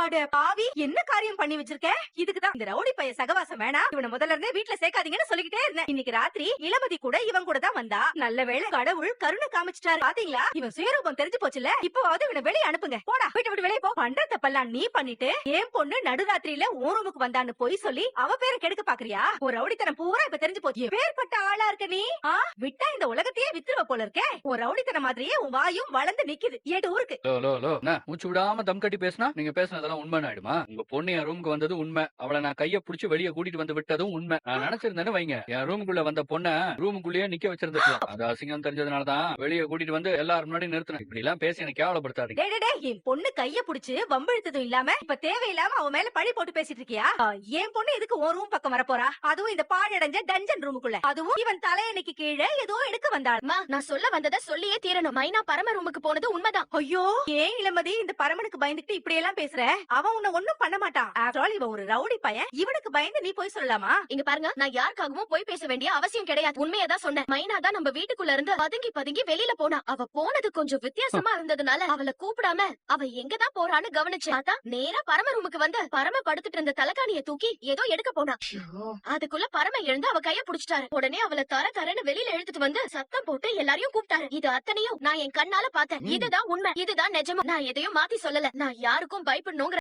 அட பாவி, என்ன காரியம் பண்ணி வச்சிருக்க? இதுக்குதான் இந்த ரவுடி பைய சகவாசம் வேணாம், இவனை முதல்ல இருந்தே வீட்டுல சேர்க்காதீங்கன்னு சொல்லிக்கிட்டே இருந்தேன். இன்னைக்கு ராத்திரி இளமதி கூட இவன் கூட தான் வந்தா. நல்ல வேளை கடவுள் கருணை காமிச்சிட்டாரு. பாத்தீங்களா, இவன் சுயரூபம் தெரிஞ்சு போச்சுல. இப்பவாவது இவனை வெளியே அனுப்புங்க. போடா, வீட்டு விட்டு வெளியே போ. பண்ற தப்பெல்லாம் நீ பண்ணிட்டு ஏன் பொண்ணு நடுராத்திரியில உன் ரூமுக்கு வந்தான்னு போய் சொல்லி அவ பேரை கெடுக்க பாக்குறியா? ஒரு ரவுடித்தனம் பூரா இப்ப தெரிஞ்சு போச்சு. பேர்பட்ட ஆளா இருக்க நீ விட்டா இந்த உலகத்தையே வித்துருவ போல இருக்கே. ஒரு ரவுடித்தனம் மாதிரியே உன் வாயும் வளர்ந்து நிக்குது. ஏட்டு ஊருக்கு மூச்சு விடாம தம் கட்டி பேசினா நீங்க பேசுனதெல்லாம் உண்மை ஆயிடுமா? உங்க பொண்ணு என் ரூமுக்கு வந்தது உண்மை. அவளை நான் கைய புடிச்சு வெளியே கூட்டிட்டு வந்து விட்டதும் உண்மை. நான் நினைச்சிருந்தேன்னு வைங்க, என் ரூமுக்குள்ள வந்த பொண்ண ரூமுக்குள்ளேயே நிக்க வச்சிருந்துக்கலாம். அது அசிங்கம் தெரிஞ்சதுனாலதான் வெளியே கூட்டிட்டு வந்து எல்லாரும் முன்னாடி நிறுத்தினேன். இப்படி எல்லாம் பேசி எனக்கு கேவலப்படுத்தாதீங்க. என் பொண்ணு கைய புடிச்சு வம்பிழுத்ததும் இல்லாம இப்ப தேவையில்லாம அவன் மேல பழி போட்டு பேசிட்டு இருக்கியா? என் பொண்ணு எதுக்கு ஒரு ரூம் பக்கம் வரப்போறா? அதுவும் இந்த பாழடைஞ்ச டஞ்சன் ரூமுக்குள்ள. அதுவும் இவன் தலையணைக்கு கீழே ஏதோ எடுக்க வந்தாள். நான் சொல்ல வந்ததை சொல்லியே தீரணும். மைனா பரம ரூமுக்கு போனது உண்மைதான். ஐயோ, ஏன் இளமதி இந்த பரமனுக்கு பயந்துட்டு இப்படி எல்லாம் பேசுற? அவன் உன்னை ஒண்ணும் பண்ண மாட்டான். ஆஃப்டர் ஆல் இவன் ஒரு ரவுடி பையன். இவனுக்கு பயந்து நீ போய் சொல்லலாமா? இங்க பாருங்க, நான் யாருக்காகவும் போய் பேச வேண்டிய அவசியம் கிடையாது. உண்மையதான் சொன்னேன். மைனா தான் நம்ம வீட்டுக்குள்ள இருந்து பதுங்கி பதுங்கி வெளியில போனா. அவ போனது கொஞ்சம் வித்தியாசமா இருந்ததுனால அவளை கூப்பிடாம அவ எங்கதான் போறான்னு கவனிச்சேன். அதான் நேரா பரம ரூமுக்கு வந்து பரம படுத்துட்டு இருந்த தலைகாணிய தூக்கி ஏதோ எடுக்க போனா. அதுக்குள்ள பரம எழுந்து அவ கைய புடிச்சிட்டாரு. உடனே அவளை தரன்னு வெளியில இழுத்துட்டு வந்து சத்தம் போட்டு எல்லாரையும் கூப்பிட்டாரு. இது அத்தனையும் நான் என் கண்ணால பார்த்தேன். இதுதான் உண்மை, இதுதான் நிஜமும். நான் எதையும் மாத்தி சொல்லல. நான் யாருக்கும் பயப்படணுங்கிற